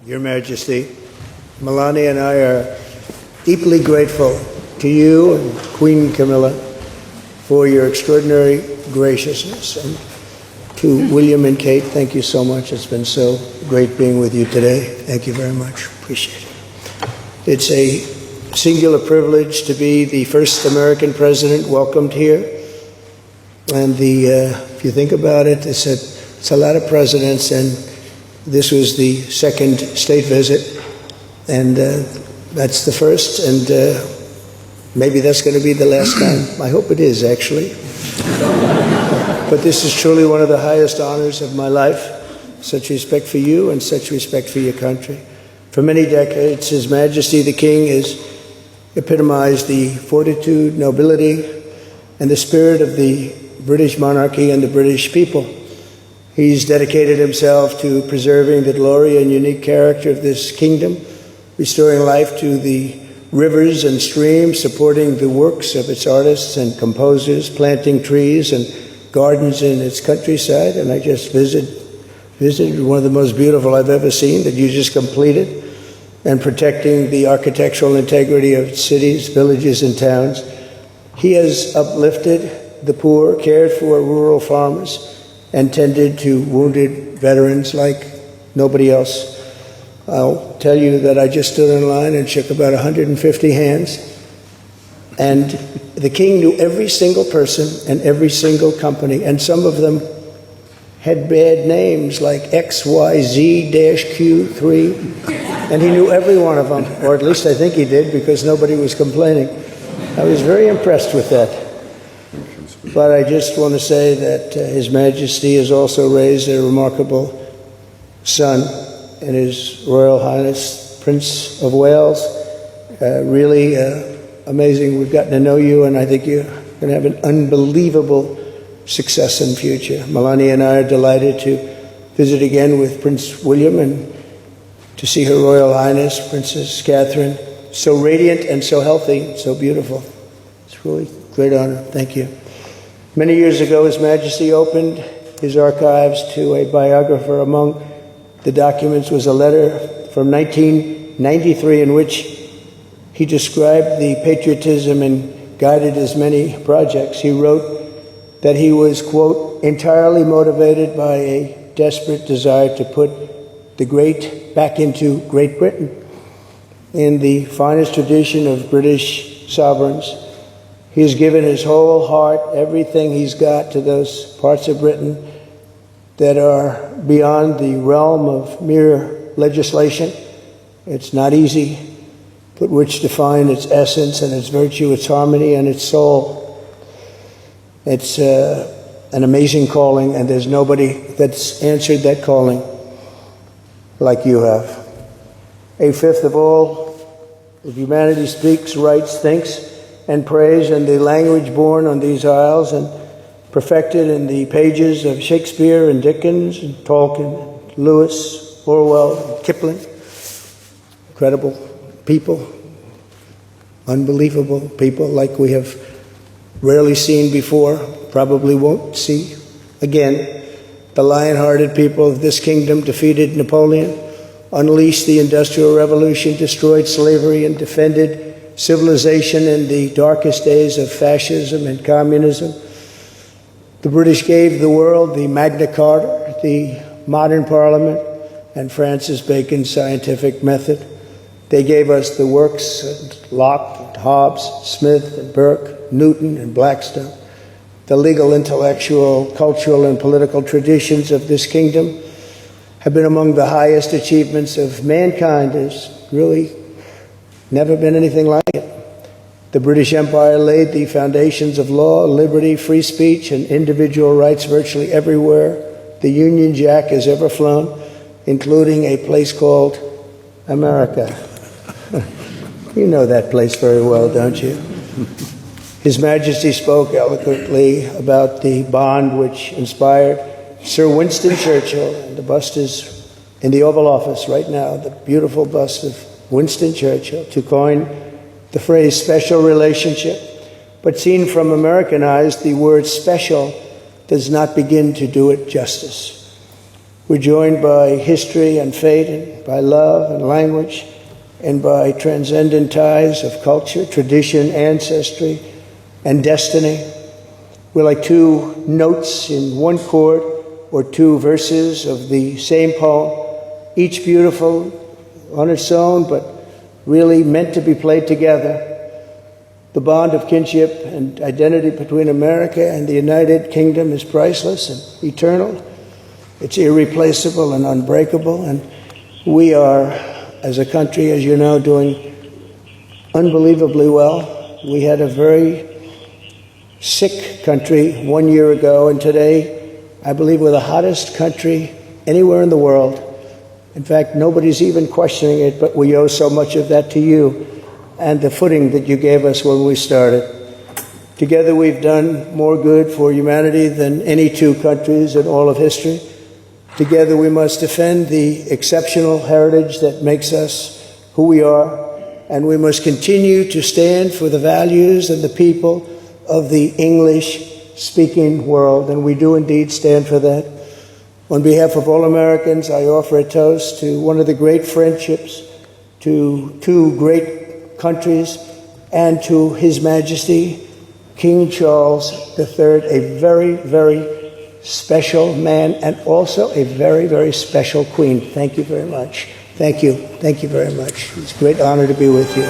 Your Majesty, Melania and I are deeply grateful to you and Queen Camilla for your extraordinary graciousness. And to William and Kate, thank you so much. It's been so great being with you today. Thank you very much. Appreciate it. It's a singular privilege to be the first American president welcomed here. And if you think about it, it's a lot of presidents, and this was the second state visit, and that's the first, and maybe that's going to be the last time. I hope it is, actually. But this is truly one of the highest honors of my life. Such respect for you and such respect for your country. For many decades, His Majesty the King has epitomized the fortitude, nobility, and the spirit of the British monarchy and the British people. He's dedicated himself to preserving the glory and unique character of this kingdom, restoring life to the rivers and streams, supporting the works of its artists and composers, planting trees and gardens in its countryside. And I just visited one of the most beautiful I've ever seen that you just completed, and protecting the architectural integrity of cities, villages, and towns. He has uplifted the poor, cared for rural farmers, and tended to wounded veterans like nobody else. I'll tell you that I just stood in line and shook about 150 hands, and the King knew every single person and every single company, and some of them had bad names like XYZ-Q3, and he knew every one of them, or at least I think he did, because nobody was complaining. I was very impressed with that. But I just want to say that His Majesty has also raised a remarkable son in His Royal Highness, Prince of Wales. Really amazing. We've gotten to know you, and I think you're going to have an unbelievable success in the future. Melania and I are delighted to visit again with Prince William and to see Her Royal Highness, Princess Catherine, so radiant and so healthy, so beautiful. It's really a great honor. Thank you. Many years ago, His Majesty opened his archives to a biographer. Among the documents was a letter from 1993 in which he described the patriotism and guided his many projects. He wrote that he was, quote, entirely motivated by a desperate desire to put the great back into Great Britain. In the finest tradition of British sovereigns, he has given his whole heart, everything he's got, to those parts of Britain that are beyond the realm of mere legislation. It's not easy, but which define its essence and its virtue, its harmony and its soul. It's an amazing calling, and there's nobody that's answered that calling like you have. A fifth of all of humanity speaks, writes, thinks, and prays in the language born on these isles and perfected in the pages of Shakespeare and Dickens and Tolkien, Lewis, Orwell, and Kipling. Incredible people, unbelievable people like we have rarely seen before, probably won't see again. The lion-hearted people of this kingdom defeated Napoleon, unleashed the Industrial Revolution, destroyed slavery, and defended civilization in the darkest days of fascism and communism. The British gave the world the Magna Carta, the modern parliament, and Francis Bacon's scientific method. They gave us the works of Locke, and Hobbes, Smith, and Burke, Newton, and Blackstone. The legal, intellectual, cultural, and political traditions of this kingdom have been among the highest achievements of mankind. There's really never been anything like it. The British Empire laid the foundations of law, liberty, free speech, and individual rights virtually everywhere the Union Jack has ever flown, including a place called America. You know that place very well, don't you? His Majesty spoke eloquently about the bond which inspired Sir Winston Churchill, and the bust is in the Oval Office right now, the beautiful bust of Winston Churchill, to coin the phrase special relationship. But seen from American eyes, the word special does not begin to do it justice. We're joined by history and fate, and by love and language, and by transcendent ties of culture, tradition, ancestry, and destiny. We're like two notes in one chord, or two verses of the same poem, each beautiful on its own, but really meant to be played together. The bond of kinship and identity between America and the United Kingdom is priceless and eternal. It's irreplaceable and unbreakable, and we are, as a country, as you know, doing unbelievably well. We had a very sick country 1 year ago, and today, I believe we're the hottest country anywhere in the world. In fact, nobody's even questioning it, but we owe so much of that to you and the footing that you gave us when we started. Together, we've done more good for humanity than any two countries in all of history. Together, we must defend the exceptional heritage that makes us who we are, and we must continue to stand for the values and the people of the English-speaking world, and we do indeed stand for that. On behalf of all Americans, I offer a toast to one of the great friendships, to two great countries, and to His Majesty, King Charles III, a very, very special man, and also a very, very special queen. Thank you very much. Thank you. Thank you very much. It's a great honor to be with you.